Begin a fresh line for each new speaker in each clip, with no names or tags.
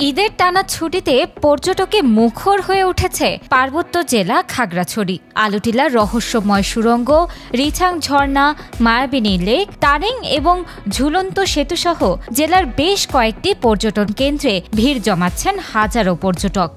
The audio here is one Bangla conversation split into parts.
ঈদের টানা ছুটিতে পর্যটকে মুখর হয়ে উঠেছে পার্বত্য জেলা খাগড়াছড়ি। আলুটিলার রহস্যময় সুড়ঙ্গ, রিছাং ঝর্ণা, মায়াবিনী লেক, তারেং এবং ঝুলন্ত সেতুসহ জেলার বেশ কয়েকটি পর্যটন কেন্দ্রে ভিড় জমাচ্ছেন হাজারো পর্যটক।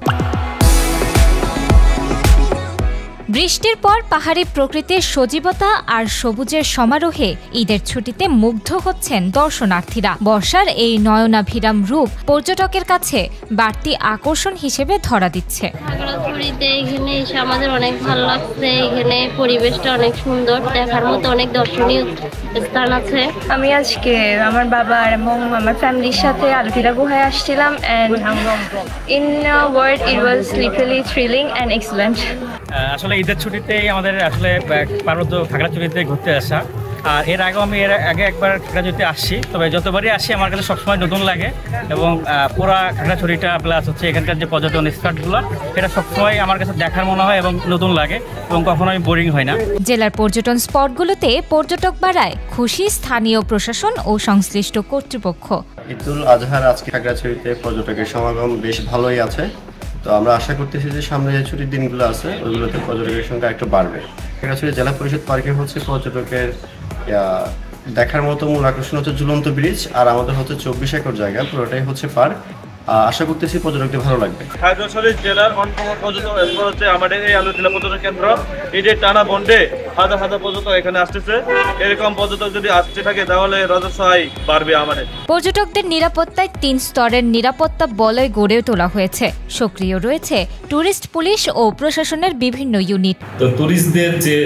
বৃষ্টির পর পাহাড়ি প্রকৃতির সজীবতা আর সবুজের সমারোহে ঈদের ছুটিতে মুগ্ধ হচ্ছেন দর্শনার্থীরা। বর্ষার এই নয়নাভিরাম রূপ পর্যটকের কাছে বাড়তি আকর্ষণ হিসেবে ধরা দিচ্ছে।
খাগড়াছড়িতে এখানে এসে আমাদের অনেক ভালো লাগছে। এখানে পরিবেশটা অনেক সুন্দর, দেখার মতো অনেক দর্শনীয় স্থান আছে।
আমি আজকে আমার বাবা এবং আমার ফ্যামিলির সাথে আলুটিলা গুহায় আসছিলাম, and in a word it was literally thrilling and excellent.
আসলে ঈদের ছুটিতেই আমাদের আসলে পার্বত্য খাগড়াছড়িতে ঘুরতে আসা। আর এর আগে একবার খাগড়াছড়িতে আসছি, তবে যতবারই আসি আমার কাছে সবসময় নতুন লাগে এবং পুরা খাগড়াছড়িটা প্লাস হচ্ছে এখানকার যে পর্যটন স্পটগুলো, এটা সবসময় আমার কাছে দেখার মনে হয় এবং নতুন লাগে এবং কখনোই বোরিং হয় না।
জেলার পর্যটন স্পটগুলোতে পর্যটক বাড়ায় খুশি স্থানীয় প্রশাসন ও সংশ্লিষ্ট কর্তৃপক্ষ।
ঈদুল আজহার আজকে খাগড়াছড়িতে পর্যটকের সমাগম বেশ ভালোই আছে। তো আমরা আশা করতেছি যে সামনে যে ছুটির দিনগুলো আছে ওইগুলোতে পর্যটকের সংখ্যা একটু বাড়বে। খাগড়াছড়ি জেলা পরিষদ পার্কে হচ্ছে পর্যটকের দেখার মতো মূল আকর্ষণ হচ্ছে ঝুলন্ত ব্রিজ, আর আমাদের হচ্ছে 24 একর জায়গা, পুরোটাই হচ্ছে পার্ক। আশা করতেছি পর্যটকদের ভালো লাগবে।
খাগড়াছড়ি জেলার অন্যতম পর্যটন স্পট হচ্ছে আমাদের এই আলুটিলা পর্যটন কেন্দ্র। ঈদের টানা বন্ডে হাজার হাজার পর্যটক এখানে আসতেছে। এরকম পর্যটক যদি আসতে থাকে তাহলে রাজস্ব আয় বাড়বে আমাদের।
পর্যটকদের নিরাপত্তায় 3 স্তরের নিরাপত্তা বলয় গড়ে তোলা হয়েছে। সক্রিয় রয়েছে টুরিস্ট পুলিশ ও প্রশাসনের বিভিন্ন ইউনিট।
তো টুরিস্টদের যে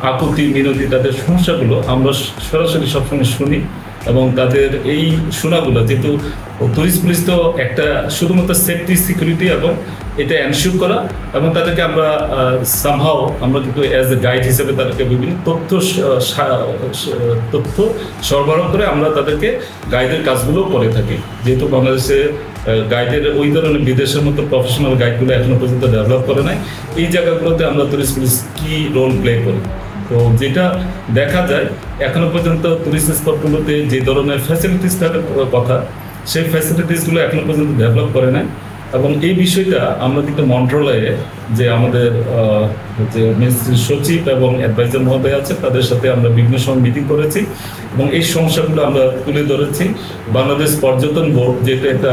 আপত্তি মিনতি, তাদের সমস্যাগুলো আমরা সরাসরি সবসময় শুনি এবং তাদের এই শোনাগুলো, যেহেতু টুরিস্ট পুলিশ তো একটা শুধুমাত্র সেফটি সিকিউরিটি এবং এটা এনশিওর করা, এবং তাদেরকে আমরা সামহাও আমরা কিন্তু অ্যাজ এ গাইড হিসেবে তাদেরকে বিভিন্ন তথ্য সরবরাহ করে আমরা তাদেরকে গাইডের কাজগুলো করে থাকি। যেহেতু বাংলাদেশে গাইডের ওই ধরনের বিদেশের মতো প্রফেশনাল গাইডগুলো এখনো পর্যন্ত ডেভেলপ করে নাই, এই জায়গাগুলোতে আমরা টুরিস্ট পুলিশ কী রোল প্লে করি। তো যেটা দেখা যায় এখনো পর্যন্ত টুরিস্ট স্পটগুলোতে যে ধরনের ফ্যাসিলিটিস থাকার কথা, সেই ফ্যাসিলিটিসগুলো এখনো পর্যন্ত ডেভেলপ করে নাই। এবং এই বিষয়টা আমরা কিন্তু মন্ত্রণালয়ে যে আমাদের যে সচিব এবং অ্যাডভাইজার মহোদয় আছে, তাদের সাথে আমরা বিভিন্ন সময় মিটিং করেছি এবং এই সমস্যাগুলো আমরা তুলে ধরেছি। বাংলাদেশ পর্যটন বোর্ড যেটা একটা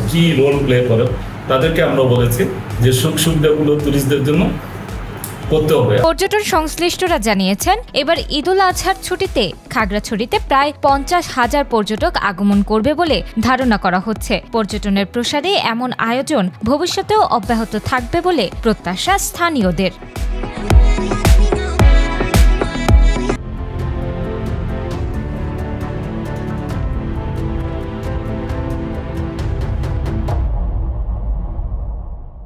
কি রোল প্লে করে, তাদেরকে আমরা বলেছি যে সুখ সুবিধাগুলো টুরিস্টদের জন্য
পর্যটন সংশ্লিষ্টরা জানিয়েছেন, এবার ঈদুল আজহার ছুটিতে খাগড়াছড়িতে প্রায় 50,000 পর্যটক আগমন করবে বলে ধারণা করা হচ্ছে। পর্যটনের প্রসারে এমন আয়োজন ভবিষ্যতেও অব্যাহত থাকবে বলে প্রত্যাশা স্থানীয়দের।